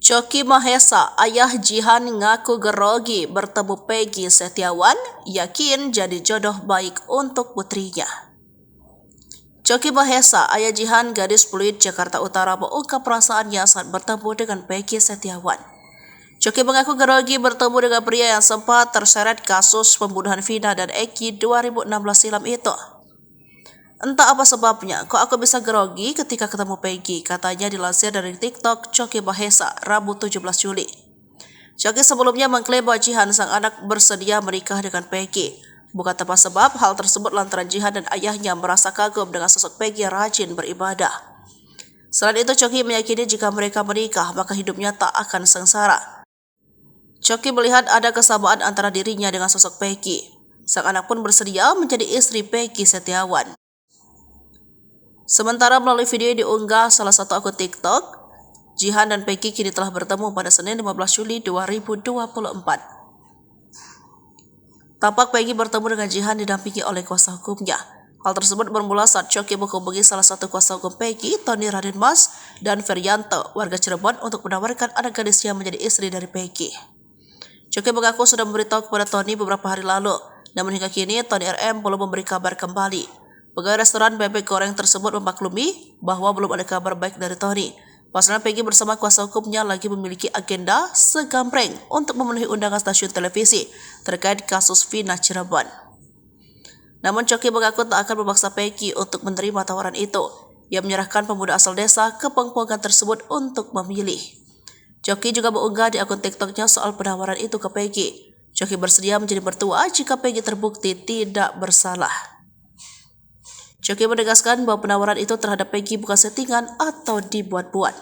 Coki Mahesa, ayah Jihan ngaku grogi bertemu Peggy Setiawan, yakin jadi jodoh baik untuk putrinya. Coki Mahesa, ayah Jihan gadis Pluit Jakarta Utara mengungkap perasaannya saat bertemu dengan Peggy Setiawan. Coki mengaku grogi bertemu dengan pria yang sempat terseret kasus pembunuhan Vina dan Eki 2016 silam itu. Entah apa sebabnya, kok aku bisa grogi ketika ketemu Peggy, katanya dilansir dari TikTok Coki Mahesa, Rabu 17 Juli. Coki sebelumnya mengklaim bahwa Jihan sang anak bersedia menikah dengan Peggy. Bukan tanpa sebab, hal tersebut lantaran Jihan dan ayahnya merasa kagum dengan sosok Peggy yang rajin beribadah. Selain itu, Coki meyakini jika mereka menikah, maka hidupnya tak akan sengsara. Coki melihat ada kesamaan antara dirinya dengan sosok Peggy. Sang anak pun bersedia menjadi istri Peggy Setiawan. Sementara melalui video yang diunggah salah satu akun TikTok, Jihan dan Peggy kini telah bertemu pada Senin 15 Juli 2024. Tampak Peggy bertemu dengan Jihan didampingi oleh kuasa hukumnya. Hal tersebut bermula saat Coki menghubungi salah satu kuasa hukum Peggy, Tony Raden Mas dan Ferianto, warga Cirebon, untuk menawarkan anak gadisnya menjadi istri dari Peggy. Coki mengaku sudah memberitahu kepada Tony beberapa hari lalu, namun hingga kini Tony RM belum memberi kabar kembali. Pegawai restoran bebek goreng tersebut memaklumi bahwa belum ada kabar baik dari Tony. Pasalnya Peggy bersama kuasa hukumnya lagi memiliki agenda segambreng untuk memenuhi undangan stasiun televisi terkait kasus Vina Cirebon. Namun Coki mengaku tak akan memaksa Peggy untuk menerima tawaran itu. Ia menyerahkan pemuda asal desa ke pengpogan tersebut untuk memilih. Coki juga mengunggah di akun TikToknya soal penawaran itu ke Peggy. Coki bersedia menjadi mertua jika Peggy terbukti tidak bersalah. Coki menegaskan bahwa penawaran itu terhadap Peggy bukan settingan atau dibuat-buat.